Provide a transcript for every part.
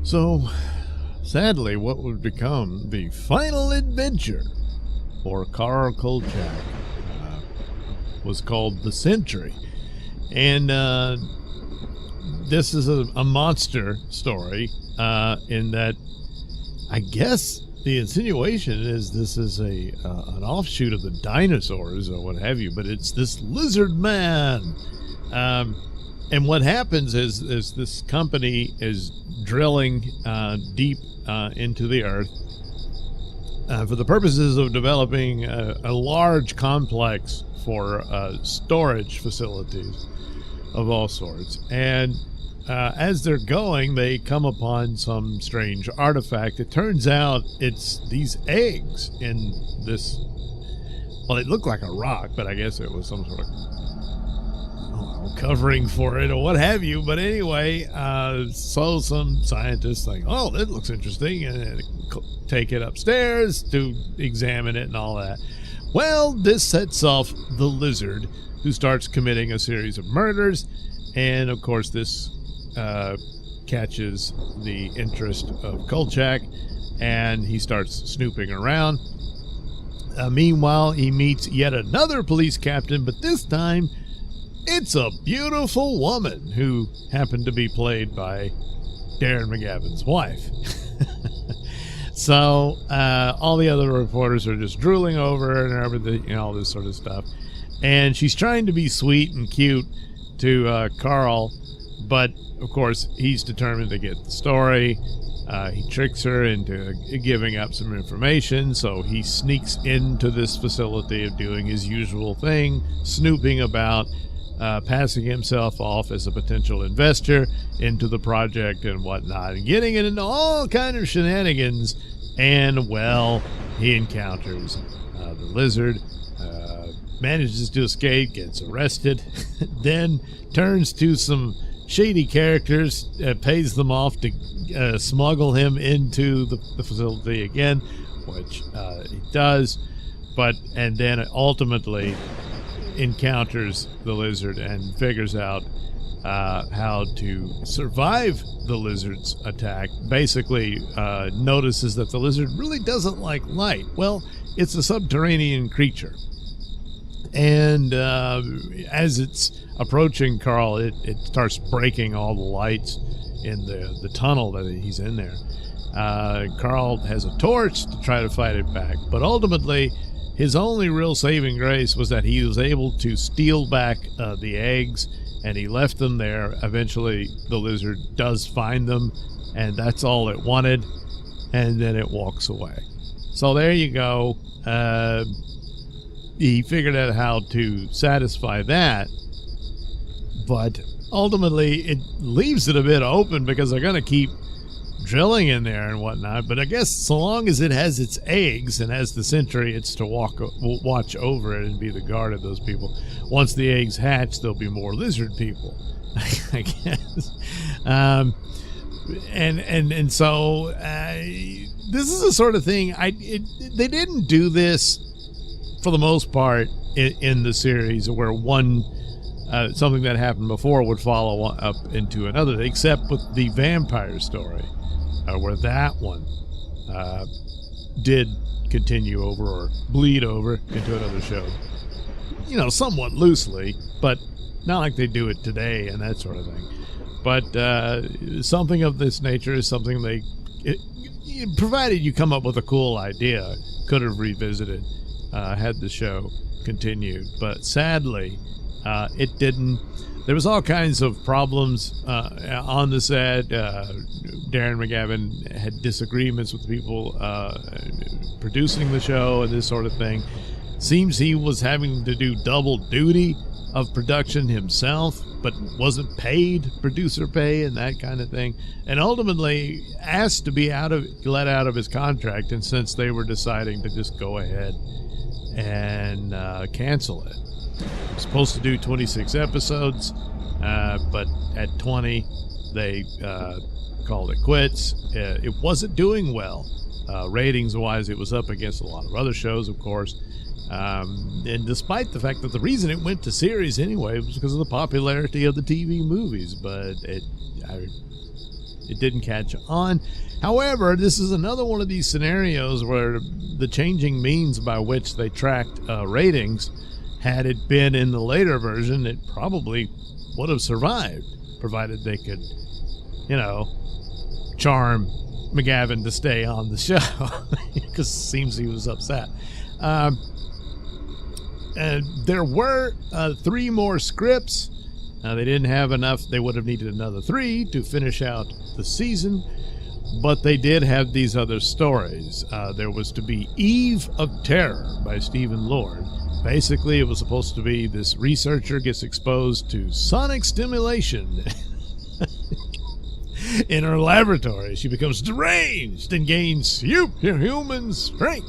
So, sadly, what would become the final adventure for Carl Kolchak was called the Sentry. And this is a monster story in that I guess the insinuation is this is an offshoot of the dinosaurs or what have you, but it's this lizard man. And what happens is this company is drilling deep into the earth for the purposes of developing a large complex for storage facilities of all sorts. And as they're going, they come upon some strange artifact. It turns out it's these eggs in this, well, it looked like a rock, but I guess it was some sort of covering for it or what have you. But anyway, so some scientists think, oh, that looks interesting, and take it upstairs to examine it and all that. Well, this sets off the lizard, who starts committing a series of murders, and of course this catches the interest of Kolchak, and he starts snooping around. Meanwhile, he meets yet another police captain, but this time it's a beautiful woman who happened to be played by Darren McGavin's wife. So all the other reporters are just drooling over her and everything, all this sort of stuff. And she's trying to be sweet and cute to Carl, but of course he's determined to get the story. He tricks her into giving up some information, so he sneaks into this facility of doing his usual thing, snooping about, passing himself off as a potential investor into the project and whatnot, and getting it into all kind of shenanigans. And well, he encounters the lizard, manages to escape, gets arrested, then turns to some shady characters, pays them off to smuggle him into the facility again, which he does, and then ultimately encounters the lizard and figures out how to survive the lizard's attack. Basically notices that the lizard really doesn't like light. Well, it's a subterranean creature, and as it's approaching Carl, it starts breaking all the lights in the tunnel that he's in there. Carl has a torch to try to fight it back, but ultimately his only real saving grace was that he was able to steal back the eggs, and he left them there. Eventually the lizard does find them, and that's all it wanted, and then it walks away. So there you go. He figured out how to satisfy that, but ultimately it leaves it a bit open because they're going to keep drilling in there and whatnot. But I guess so long as it has its eggs and has the sentry, it's to watch over it and be the guard of those people. Once the eggs hatch, there'll be more lizard people, I guess. And so this is the sort of thing they didn't do this for the most part in the series, where one something that happened before would follow up into another, except with the vampire story, where that one did continue over or bleed over into another show, somewhat loosely, but not like they do it today and that sort of thing. But something of this nature is something provided you come up with a cool idea, could have revisited had the show continued. But sadly, it didn't. There was all kinds of problems on the set. Darren McGavin had disagreements with people producing the show and this sort of thing. Seems he was having to do double duty of production himself, but wasn't paid producer pay and that kind of thing, and ultimately asked to be let out of his contract. And since they were deciding to just go ahead and cancel it, supposed to do 26 episodes, but at 20 they called it quits. It wasn't doing well ratings wise. It was up against a lot of other shows, of course, and despite the fact that the reason it went to series anyway was because of the popularity of the TV movies. But it didn't catch on. However, this is another one of these scenarios where the changing means by which they tracked ratings, had it been in the later version, it probably would have survived, provided they could, charm McGavin to stay on the show, because it seems he was upset. There were 3 more scripts. They didn't have enough. They would have needed another 3 to finish out the season, but they did have these other stories. There was to be Eve of Terror by Stephen Lord. Basically, it was supposed to be this researcher gets exposed to sonic stimulation in her laboratory. She becomes deranged and gains superhuman strength.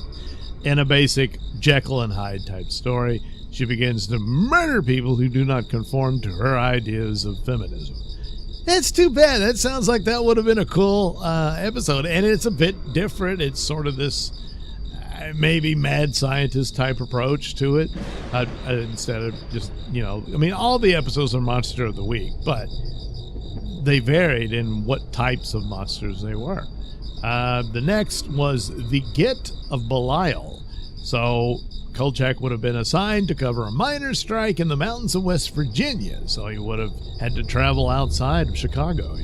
In a basic Jekyll and Hyde type story, she begins to murder people who do not conform to her ideas of feminism. That's too bad. That sounds like that would have been a cool episode, and it's a bit different. It's sort of this maybe mad scientist type approach to it, instead of just, all the episodes are Monster of the Week, but they varied in what types of monsters they were. The next was The Get of Belial. So Kolchak would have been assigned to cover a miners' strike in the mountains of West Virginia, so he would have had to travel outside of Chicago,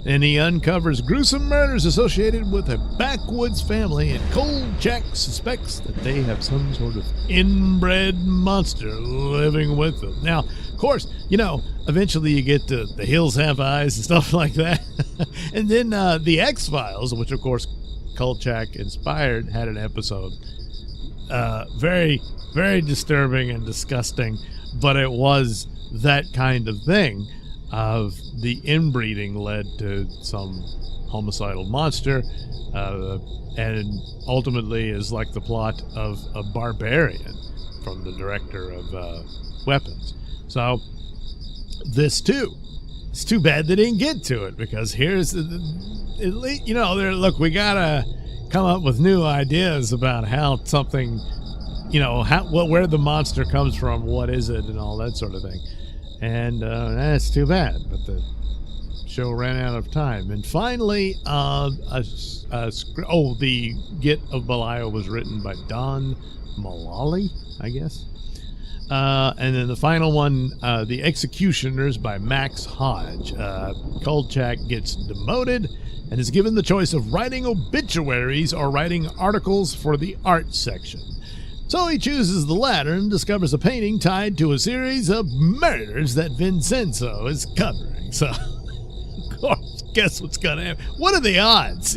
And he uncovers gruesome murders associated with a backwoods family, and Kolchak suspects that they have some sort of inbred monster living with them. Now, of course, eventually you get to The Hills Have Eyes and stuff like that. And then The X-Files, which of course Kolchak inspired, had an episode. Very, very disturbing and disgusting, but it was that kind of thing of the inbreeding led to some homicidal monster, and ultimately is like the plot of a Barbarian from the director of Weapons. So this too, it's too bad they didn't get to it, because here's look, we gotta come up with new ideas about how something, where the monster comes from, what is it, and all that sort of thing. And that's too bad, but the show ran out of time. And finally, The Get of Belial was written by Don Mullally, I guess. And then the final one, The Executioners by Max Hodge. Kolchak gets demoted and is given the choice of writing obituaries or writing articles for the art section. So he chooses the latter and discovers a painting tied to a series of murders that Vincenzo is covering. So, of course, guess what's going to happen? What are the odds,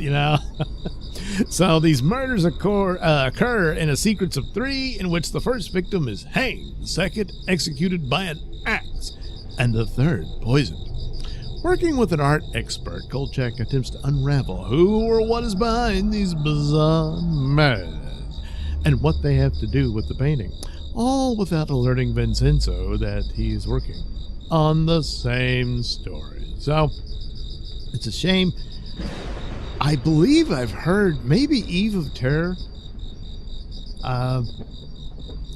So these murders occur in a sequence of 3, in which the first victim is hanged, the second executed by an axe, and the third poisoned. Working with an art expert, Kolchak attempts to unravel who or what is behind these bizarre murders and what they have to do with the painting, all without alerting Vincenzo that he's working on the same story. So, it's a shame. I believe I've heard maybe Eve of Terror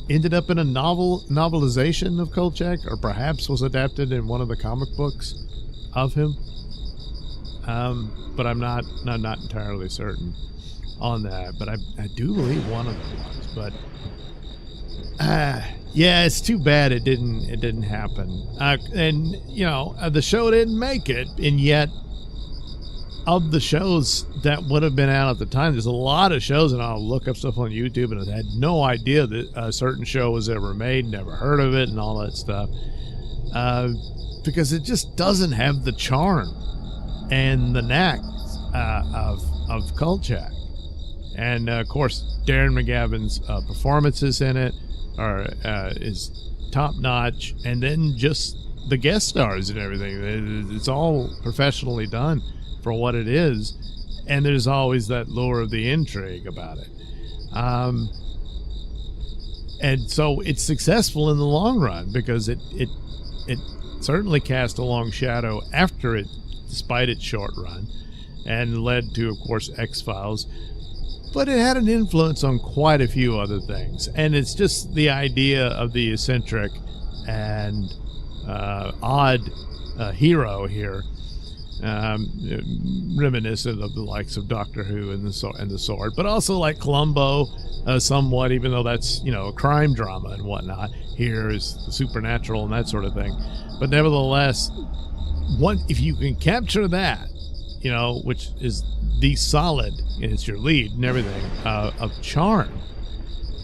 ended up in a novelization of Kolchak, or perhaps was adapted in one of the comic books of him. But I'm not entirely certain on that, but I do believe one of them was. But yeah, it's too bad it didn't happen. And the show didn't make it, and yet of the shows that would have been out at the time, there's a lot of shows, and I'll look up stuff on YouTube, and I had no idea that a certain show was ever made, never heard of it, and all that stuff, because it just doesn't have the charm and the knack of Kolchak. And of course, Darren McGavin's performances in it is top notch, and then just the guest stars and everything. It's all professionally done for what it is, and there's always that lure of the intrigue about it. And so it's successful in the long run, because it certainly cast a long shadow after it, despite its short run, and led to, of course, X-Files. But it had an influence on quite a few other things. And it's just the idea of the eccentric and odd hero here reminiscent of the likes of Doctor Who and the Sword, but also like Columbo, somewhat, even though that's, you know, a crime drama and whatnot. Here is the supernatural and that sort of thing. But nevertheless, if you can capture that, you know, which is the solid, and it's your lead and everything, of charm,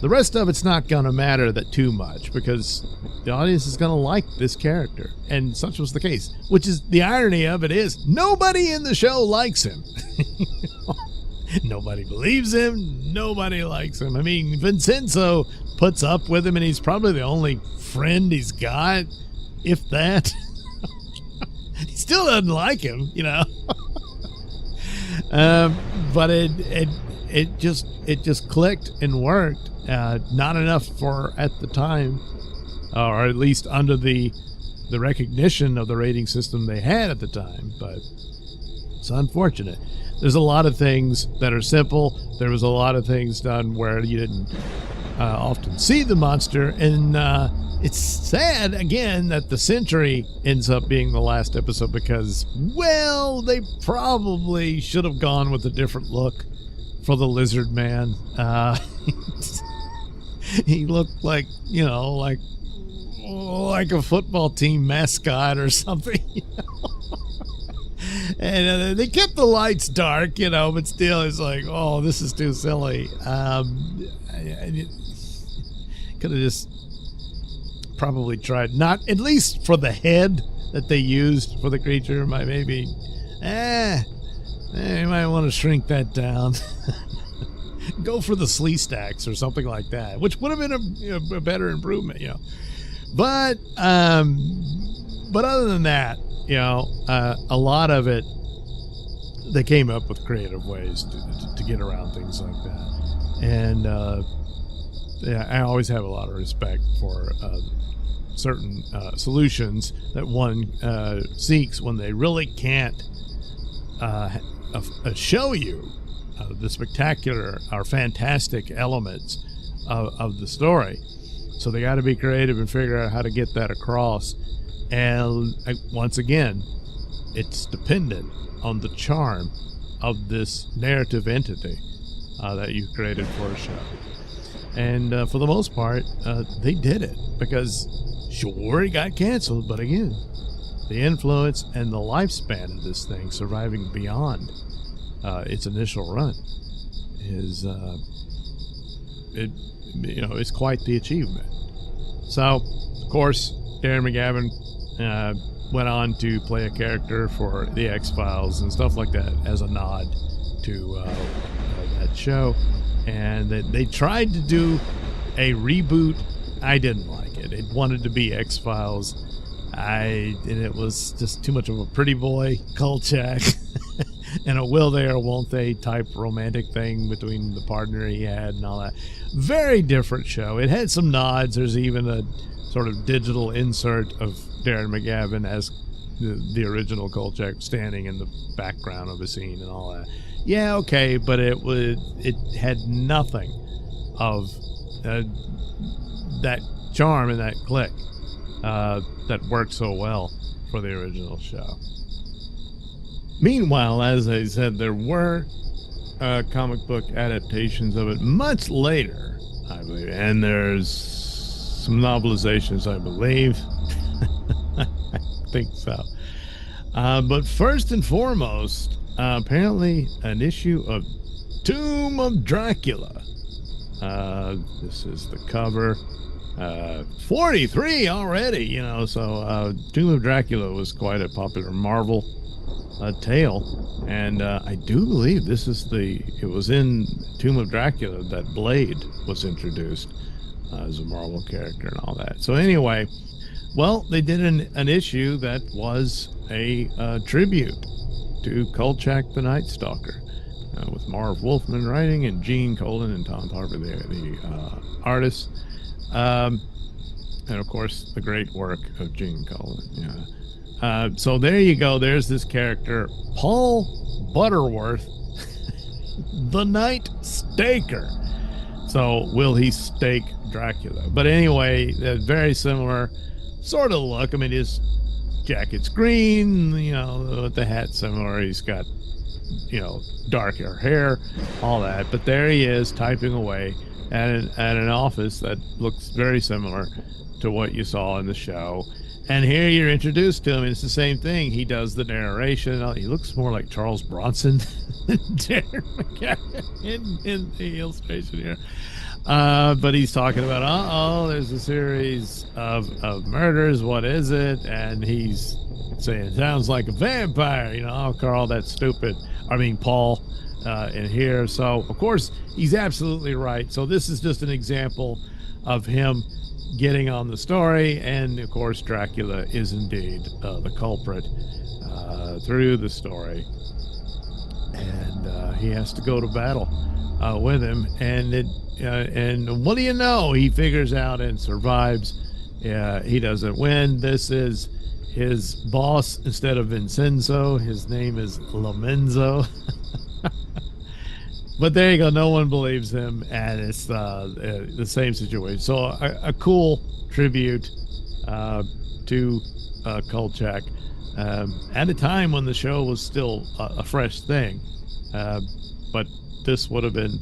the rest of it's not going to matter that too much, because the audience is going to like this character. And such was the case, which is the irony of it is nobody in the show likes him. Nobody believes him. Nobody likes him. I mean, Vincenzo puts up with him, and he's probably the only friend he's got, if that. He still doesn't like him, you know. But it just clicked and worked. Not enough for at the time, or at least under the recognition of the rating system they had at the time, but it's unfortunate. There's a lot of things that are simple. There was a lot of things done where you didn't often see the monster, and it's sad again that the Sentry ends up being the last episode, because, well, they probably should have gone with a different look for the Lizard Man. He looked like, you know, like a football team mascot or something, you know? And they kept the lights dark, you know, but still it's like, oh, this is too silly. Could have just probably tried, not, at least for the head that they used for the creature, maybe, you might want to shrink that down. Go for the slee stacks or something like that, which would have been a better improvement, you know. But other than that, you know, a lot of it, they came up with creative ways to get around things like that. And yeah, I always have a lot of respect for certain solutions that one seeks when they really can't show you the spectacular or fantastic elements of the story. So they got to be creative and figure out how to get that across. And once again, it's dependent on the charm of this narrative entity that you created for a show. And for the most part, they did it, because sure, it got canceled, but again, the influence and the lifespan of this thing surviving beyond its initial run is it's quite the achievement. So, of course, Darren McGavin went on to play a character for the X-Files and stuff like that as a nod to that show. And they tried to do a reboot. I didn't like it. It wanted to be X-Files. And it was just too much of a pretty boy, Kolchak, and a will they or won't they type romantic thing between the partner he had and all that. Very different show. It had some nods. There's even a sort of digital insert of Darren McGavin as the original Kolchak standing in the background of a scene and all that. Yeah, okay, but it had nothing of that charm and that click that worked so well for the original show. Meanwhile, as I said, there were comic book adaptations of it much later, I believe, and there's some novelizations, I believe. I think so. But first and foremost, apparently an issue of Tomb of Dracula. This is the cover. 43 already, you know, so Tomb of Dracula was quite a popular Marvel tale, and I do believe this is it was in Tomb of Dracula that Blade was introduced as a Marvel character and all that. So anyway, well, they did an issue that was a tribute to Kolchak the Night Stalker, with Marv Wolfman writing and Gene Colan and Tom Tarver the artists. And of course, the great work of Gene Colan. Yeah. So there you go. There's this character, Paul Butterworth, the Night Staker. So will he stake Dracula? But anyway, very similar sort of look. I mean, his jacket's green, with the hat similar. He's got, darker hair, all that. But there he is typing away at an office that looks very similar to what you saw in the show. And here you're introduced to him, and it's the same thing. He does the narration. He looks more like Charles Bronson than Darren McGavin in the illustration here. But he's talking about, there's a series of murders. What is it? And he's saying, sounds like a vampire. Carl, that's stupid. Paul in here. So, of course, he's absolutely right. So this is just an example of him getting on the story. And, of course, Dracula is indeed the culprit through the story. And he has to go to battle with him. And what do you know? He figures out and survives. He doesn't win. This is his boss. Instead of Vincenzo, his name is Lomenzo. But there you go. No one believes him, and it's the same situation. So a cool tribute to Kolchak at a time when the show was still a fresh thing. But this would have been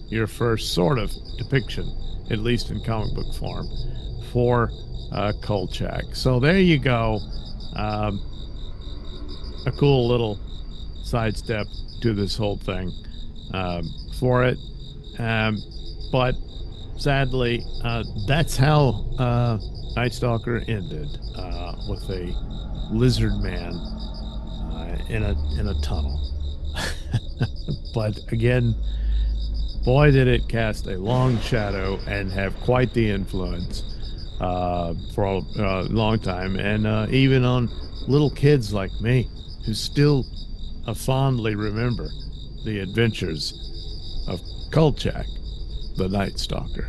your first sort of depiction, at least in comic book form, for Kolchak. So there you go. A cool little sidestep to this whole thing for it. But sadly, that's how Night Stalker ended, with a lizard man in a tunnel. But again, boy, did it cast a long shadow and have quite the influence for a long time, and even on little kids like me who still fondly remember the adventures of Kolchak, the Night Stalker.